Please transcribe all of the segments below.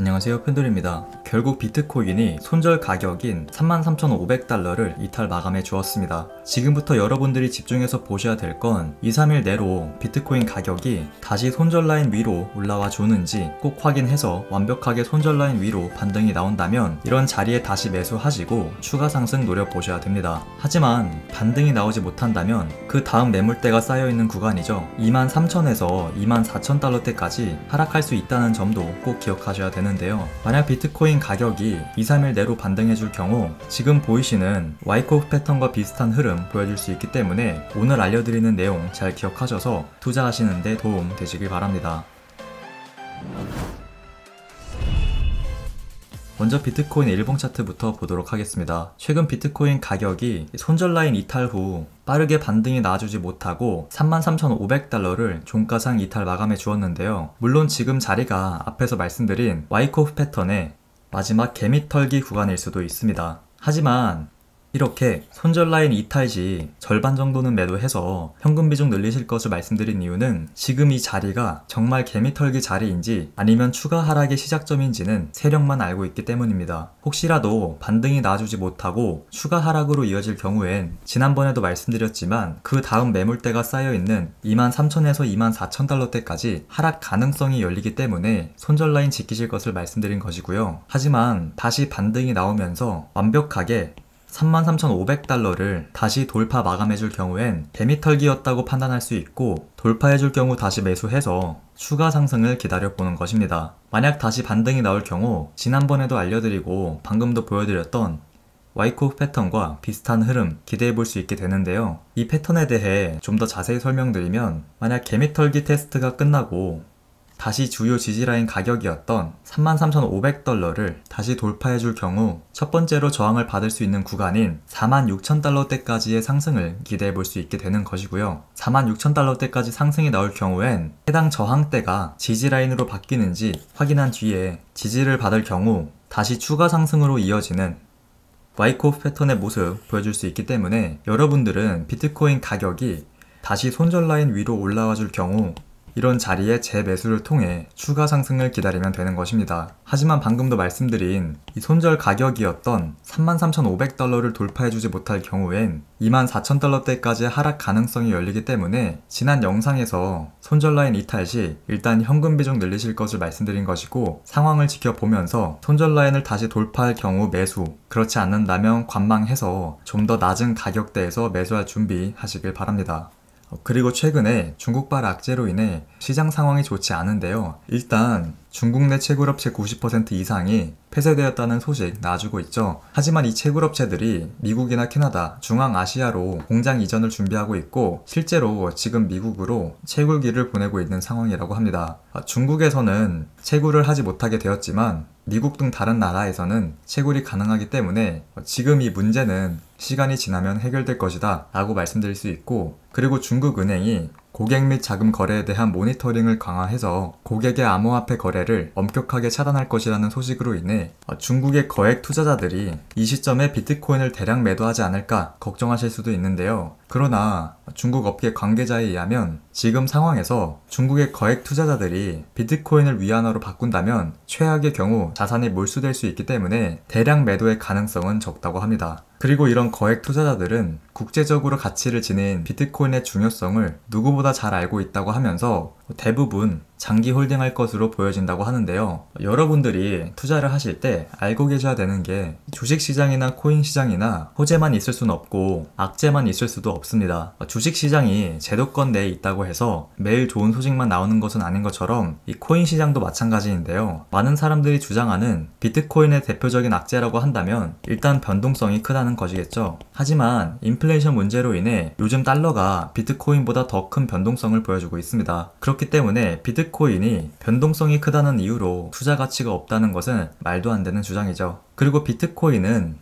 안녕하세요, 펜돌입니다. 결국 비트코인이 손절 가격인 33,500달러를 이탈 마감해 주었습니다. 지금부터 여러분들이 집중해서 보셔야 될 건 2-3일 내로 비트코인 가격이 다시 손절 라인 위로 올라와 주는지 꼭 확인해서 완벽하게 손절 라인 위로 반등이 나온다면 이런 자리에 다시 매수하시고 추가 상승 노려보셔야 됩니다. 하지만 반등이 나오지 못한다면 그 다음 매물대가 쌓여있는 구간이죠. 23,000에서 24,000달러대까지 하락할 수 있다는 점도 꼭 기억하셔야 되는데요. 만약 비트코인 가격이 2-3일 내로 반등해줄 경우 지금 보이시는 와이코프 패턴과 비슷한 흐름 보여줄 수 있기 때문에 오늘 알려드리는 내용 잘 기억하셔서 투자하시는 데 도움 되시길 바랍니다. 먼저 비트코인 일봉 차트부터 보도록 하겠습니다. 최근 비트코인 가격이 손절 라인 이탈 후 빠르게 반등이 나와주지 못하고 33,500달러를 종가상 이탈 마감해 주었는데요. 물론 지금 자리가 앞에서 말씀드린 와이코프 패턴의 마지막 개미털기 구간일 수도 있습니다. 하지만 이렇게 손절 라인 이탈 시 절반 정도는 매도해서 현금 비중 늘리실 것을 말씀드린 이유는 지금 이 자리가 정말 개미털기 자리인지 아니면 추가 하락의 시작점인지는 세력만 알고 있기 때문입니다. 혹시라도 반등이 나와주지 못하고 추가 하락으로 이어질 경우엔 지난번에도 말씀드렸지만 그 다음 매물대가 쌓여있는 23,000에서 24,000달러대까지 하락 가능성이 열리기 때문에 손절 라인 지키실 것을 말씀드린 것이고요. 하지만 다시 반등이 나오면서 완벽하게 33,500달러를 다시 돌파 마감해줄 경우엔 개미털기였다고 판단할 수 있고 돌파해줄 경우 다시 매수해서 추가 상승을 기다려보는 것입니다. 만약 다시 반등이 나올 경우 지난번에도 알려드리고 방금도 보여드렸던 와이코프 패턴과 비슷한 흐름 기대해볼 수 있게 되는데요. 이 패턴에 대해 좀 더 자세히 설명드리면 만약 개미털기 테스트가 끝나고 다시 주요 지지라인 가격이었던 33,500달러를 다시 돌파해줄 경우 첫 번째로 저항을 받을 수 있는 구간인 46,000달러대까지의 상승을 기대해볼 수 있게 되는 것이고요. 46,000달러대까지 상승이 나올 경우엔 해당 저항대가 지지라인으로 바뀌는지 확인한 뒤에 지지를 받을 경우 다시 추가 상승으로 이어지는 와이코프 패턴의 모습 보여줄 수 있기 때문에 여러분들은 비트코인 가격이 다시 손절 라인 위로 올라와 줄 경우 이런 자리에 재매수를 통해 추가 상승을 기다리면 되는 것입니다. 하지만 방금도 말씀드린 이 손절 가격이었던 33,500달러를 돌파해주지 못할 경우엔 24,000달러대까지의 하락 가능성이 열리기 때문에 지난 영상에서 손절 라인 이탈 시 일단 현금 비중 늘리실 것을 말씀드린 것이고 상황을 지켜보면서 손절 라인을 다시 돌파할 경우 매수, 그렇지 않는다면 관망해서 좀 더 낮은 가격대에서 매수할 준비하시길 바랍니다. 그리고 최근에 중국발 악재로 인해 시장 상황이 좋지 않은데요. 일단 중국 내 채굴업체 90% 이상이 폐쇄되었다는 소식 나와주고 있죠. 하지만 이 채굴업체들이 미국이나 캐나다, 중앙아시아로 공장 이전을 준비하고 있고 실제로 지금 미국으로 채굴기를 보내고 있는 상황이라고 합니다. 중국에서는 채굴을 하지 못하게 되었지만 미국 등 다른 나라에서는 채굴이 가능하기 때문에 지금 이 문제는 시간이 지나면 해결될 것이다 라고 말씀드릴 수 있고, 그리고 중국은행이 고객 및 자금 거래에 대한 모니터링을 강화해서 고객의 암호화폐 거래를 엄격하게 차단할 것이라는 소식으로 인해 중국의 거액 투자자들이 이 시점에 비트코인을 대량 매도하지 않을까 걱정하실 수도 있는데요. 그러나 중국 업계 관계자에 의하면 지금 상황에서 중국의 거액 투자자들이 비트코인을 위안화로 바꾼다면 최악의 경우 자산이 몰수될 수 있기 때문에 대량 매도의 가능성은 적다고 합니다. 그리고 이런 거액 투자자들은 국제적으로 가치를 지닌 비트코인의 중요성을 누구보다 잘 알고 있다고 하면서 대부분 장기 홀딩할 것으로 보여진다고 하는데요. 여러분들이 투자를 하실 때 알고 계셔야 되는 게 주식시장이나 코인시장이나 호재만 있을 수는 없고 악재만 있을 수도 없습니다. 주식시장이 제도권 내에 있다고 해서 매일 좋은 소식만 나오는 것은 아닌 것처럼 이 코인시장도 마찬가지인데요. 많은 사람들이 주장하는 비트코인의 대표적인 악재라고 한다면 일단 변동성이 크다는 것이겠죠. 하지만 인플레이션 문제로 인해 요즘 달러가 비트코인보다 더 큰 변동성을 보여주고 있습니다. 그렇기 때문에 비트코인이 변동성이 크다는 이유로 투자 가치가 없다는 것은 말도 안 되는 주장이죠. 그리고 비트코인은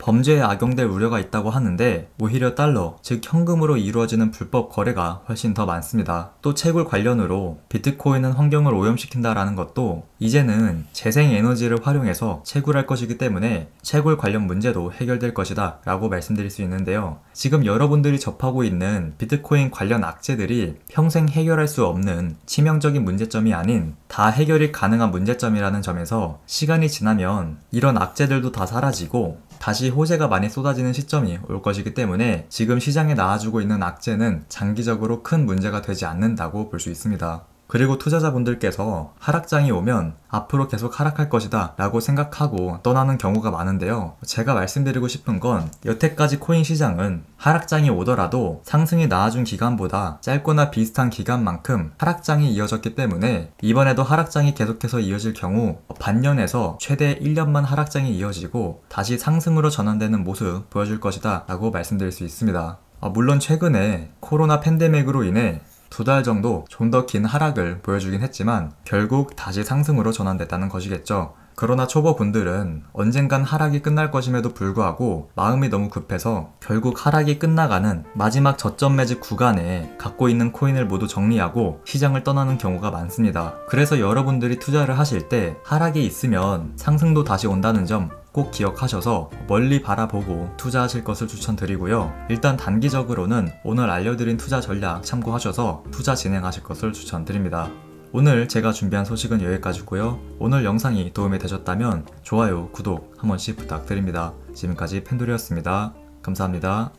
범죄에 악용될 우려가 있다고 하는데 오히려 달러, 즉 현금으로 이루어지는 불법 거래가 훨씬 더 많습니다. 또 채굴 관련으로 비트코인은 환경을 오염시킨다라는 것도 이제는 재생에너지를 활용해서 채굴할 것이기 때문에 채굴 관련 문제도 해결될 것이다 라고 말씀드릴 수 있는데요. 지금 여러분들이 접하고 있는 비트코인 관련 악재들이 평생 해결할 수 없는 치명적인 문제점이 아닌 다 해결이 가능한 문제점이라는 점에서 시간이 지나면 이런 악재들도 다 사라지고 다시 호재가 많이 쏟아지는 시점이 올 것이기 때문에 지금 시장에 나와주고 있는 악재는 장기적으로 큰 문제가 되지 않는다고 볼 수 있습니다. 그리고 투자자분들께서 하락장이 오면 앞으로 계속 하락할 것이다 라고 생각하고 떠나는 경우가 많은데요. 제가 말씀드리고 싶은 건 여태까지 코인 시장은 하락장이 오더라도 상승이 나와준 기간보다 짧거나 비슷한 기간만큼 하락장이 이어졌기 때문에 이번에도 하락장이 계속해서 이어질 경우 반년에서 최대 1년만 하락장이 이어지고 다시 상승으로 전환되는 모습 보여줄 것이다 라고 말씀드릴 수 있습니다. 물론 최근에 코로나 팬데믹으로 인해 2달 정도 좀 더 긴 하락을 보여주긴 했지만 결국 다시 상승으로 전환됐다는 것이겠죠. 그러나 초보분들은 언젠간 하락이 끝날 것임에도 불구하고 마음이 너무 급해서 결국 하락이 끝나가는 마지막 저점 매직 구간에 갖고 있는 코인을 모두 정리하고 시장을 떠나는 경우가 많습니다. 그래서 여러분들이 투자를 하실 때 하락이 있으면 상승도 다시 온다는 점 꼭 기억하셔서 멀리 바라보고 투자하실 것을 추천드리고요. 일단 단기적으로는 오늘 알려드린 투자 전략 참고하셔서 투자 진행하실 것을 추천드립니다. 오늘 제가 준비한 소식은 여기까지고요. 오늘 영상이 도움이 되셨다면 좋아요, 구독 한 번씩 부탁드립니다. 지금까지 펜돌이었습니다. 감사합니다.